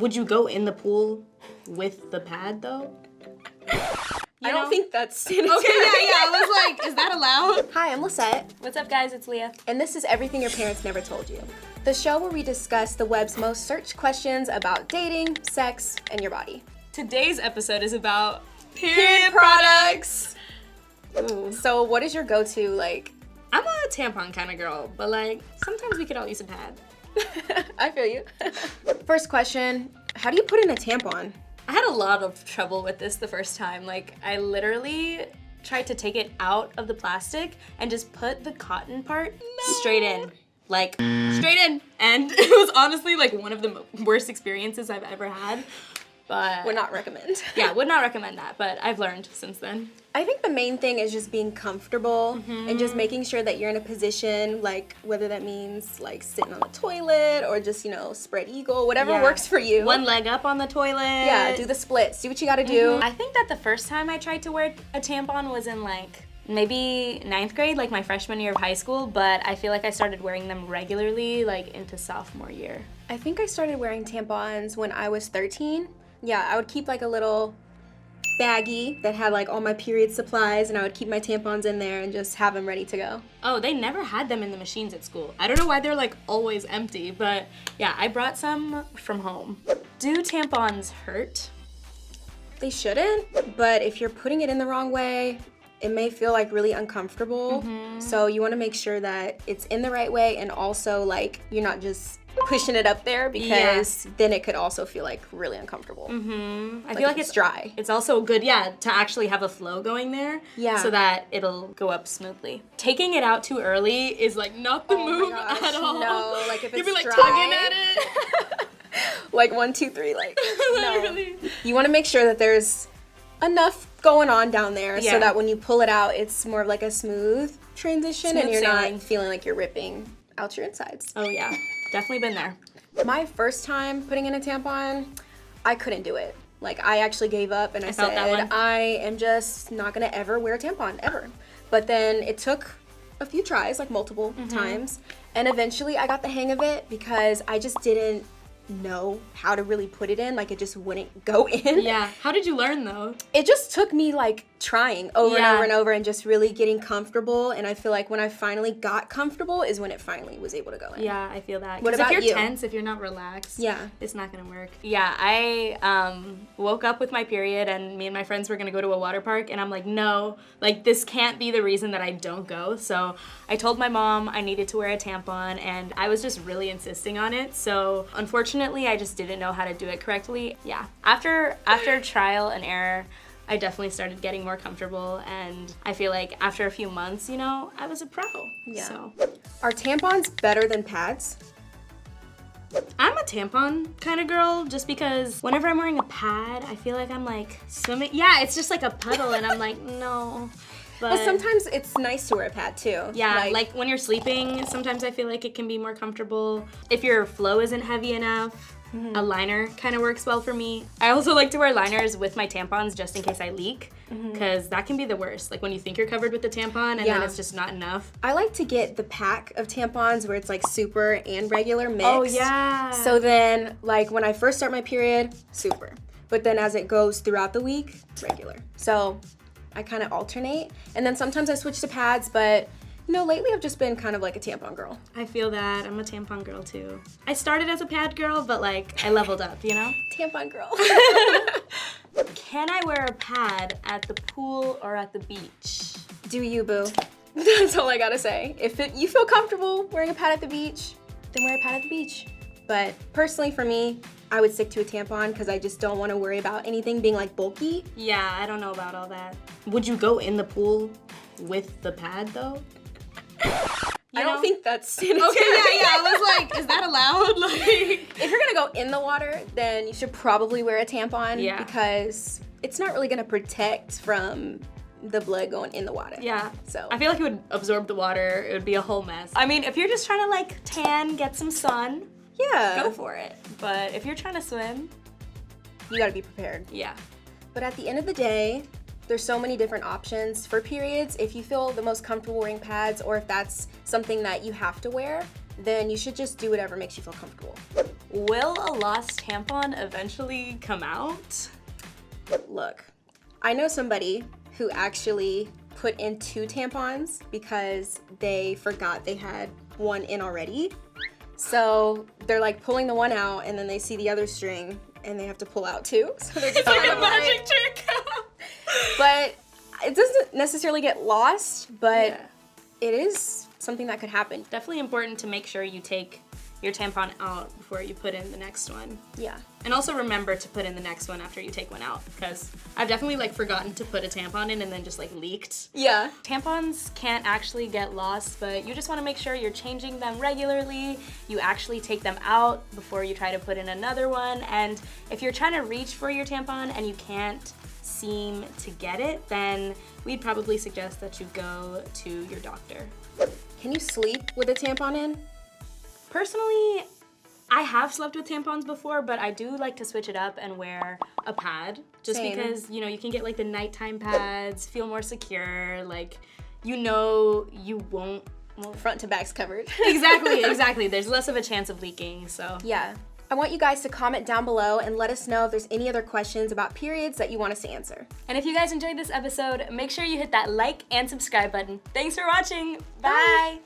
Would you go in the pool with the pad though? I don't think that's sanitary. Okay, yeah, I was like, is that allowed? Hi, I'm Luhhsetty. What's up, guys? It's Liya. And this is Everything Your Parents Never Told You. The show where we discuss the web's most searched questions about dating, sex, and your body. Today's episode is about Period products! Ooh. So what is your go-to, like? I'm a tampon kind of girl, but like, sometimes we could all use a pad. I feel you. First question, how do you put in a tampon? I had a lot of trouble with this the first time. Like, I literally tried to take it out of the plastic and just put the cotton part straight in. Like, straight in. And it was honestly like one of the worst experiences I've ever had. But Would not recommend. yeah, would not recommend that, but I've learned since then. I think the main thing is just being comfortable and just making sure that you're in a position, like whether that means like sitting on the toilet or just, you know, spread eagle, whatever works for you. One leg up on the toilet. Yeah, do the splits, do what you gotta do. I think that the first time I tried to wear a tampon was in like maybe 9th grade, like my freshman year of high school, but I feel like I started wearing them regularly like into sophomore year. I think I started wearing tampons when I was 13. Yeah, I would keep like a little baggie that had like all my period supplies, and I would keep my tampons in there and just have them ready to go. Oh, they never had them in the machines at school. I don't know why they're like always empty, but yeah, I brought some from home. Do tampons hurt? They shouldn't, but if you're putting it in the wrong way, it may feel like really uncomfortable. So you want to make sure that it's in the right way, and also like you're not just pushing it up there, because then it could also feel like really uncomfortable. I feel like it's dry. It's also good, to actually have a flow going there. Yeah. So that it'll go up smoothly. Taking it out too early is like not the move at all. No, like if it's you'd be like dry, tugging at it. like 1, 2, 3, like no. Literally. You want to make sure that there's enough going on down there so Yeah. that when you pull it out, it's more of like a smooth transition, and Smooth you're sailing. not feeling like you're ripping out your insides. Oh yeah, definitely been there. My first time putting in a tampon, I couldn't do it. Like, I actually gave up, and I felt that said, one. I am just not gonna ever wear a tampon, ever. But then it took a few tries, like multiple times, and eventually I got the hang of it, because I just didn't know how to really put it in. Like, it just wouldn't go in. Yeah. How did you learn though? It just took me like trying over and Yeah. over and over, and just really getting comfortable. And I feel like when I finally got comfortable is when it finally was able to go in. Yeah, I feel that. What 'Cause about if you're you? tense, if you're not relaxed, Yeah. it's not gonna work. Yeah, I woke up with my period, and me and my friends were gonna go to a water park, and I'm like, no, like this can't be the reason that I don't go. So I told my mom I needed to wear a tampon, and I was just really insisting on it. So unfortunately, I just didn't know how to do it correctly. Yeah, after trial and error, I definitely started getting more comfortable, and I feel like after a few months, you know, I was a pro. Yeah. So Are tampons better than pads? I'm a tampon kind of girl, just because whenever I'm wearing a pad, I feel like I'm like swimming. Yeah, it's just like a puddle, and I'm like, no. But sometimes it's nice to wear a pad too. Yeah, like when you're sleeping, sometimes I feel like it can be more comfortable. If your flow isn't heavy enough, a liner kind of works well for me. I also like to wear liners with my tampons just in case I leak, because that can be the worst. Like when you think you're covered with the tampon, and then it's just not enough. I like to get the pack of tampons where it's like super and regular mixed. Oh yeah. So then, like when I first start my period, super. But then as it goes throughout the week, regular. So I kind of alternate. And then sometimes I switch to pads, but you know, lately I've just been kind of like a tampon girl. I feel that. I'm a tampon girl too. I started as a pad girl, but like I leveled up, you know? Tampon girl. Can I wear a pad at the pool or at the beach? Do you, boo? That's all I gotta say. If you feel comfortable wearing a pad at the beach, then wear a pad at the beach. But personally for me, I would stick to a tampon, because I just don't want to worry about anything being like bulky. Yeah, I don't know about all that. Would you go in the pool with the pad though? I don't think that's sanitary. Okay, yeah, I was like, is that allowed? Like, If you're gonna go in the water, then you should probably wear a tampon, Yeah. because it's not really gonna protect from the blood going in the water. yeah. So I feel like it would absorb the water. It would be a whole mess. I mean, if you're just trying to like tan, get some sun, yeah, go for it. But if you're trying to swim, you gotta be prepared. yeah. But at the end of the day, there's so many different options for periods. If you feel the most comfortable wearing pads, or if that's something that you have to wear, then you should just do whatever makes you feel comfortable. Will a lost tampon eventually come out? Look, I know somebody who actually put in 2 tampons because they forgot they had one in already. So they're like pulling the one out and then they see the other string and they have to pull out 2. So they're just Like a magic trick. But it doesn't necessarily get lost, but Yeah. it is something that could happen. Definitely important to make sure you take your tampon out before you put in the next one. Yeah. And also remember to put in the next one after you take one out, because I've definitely like forgotten to put a tampon in and then just like leaked. Yeah. Tampons can't actually get lost, but you just want to make sure you're changing them regularly. You actually take them out before you try to put in another one. And if you're trying to reach for your tampon and you can't seem to get it, then we'd probably suggest that you go to your doctor. Can you sleep with a tampon in? Personally, I have slept with tampons before, but I do like to switch it up and wear a pad. Just Same. because, you know, you can get like the nighttime pads, feel more secure, like, you know you won't. Well, Front to back's covered. exactly. There's less of a chance of leaking, so. Yeah. I want you guys to comment down below and let us know if there's any other questions about periods that you want us to answer. And if you guys enjoyed this episode, make sure you hit that like and subscribe button. Thanks for watching. Bye.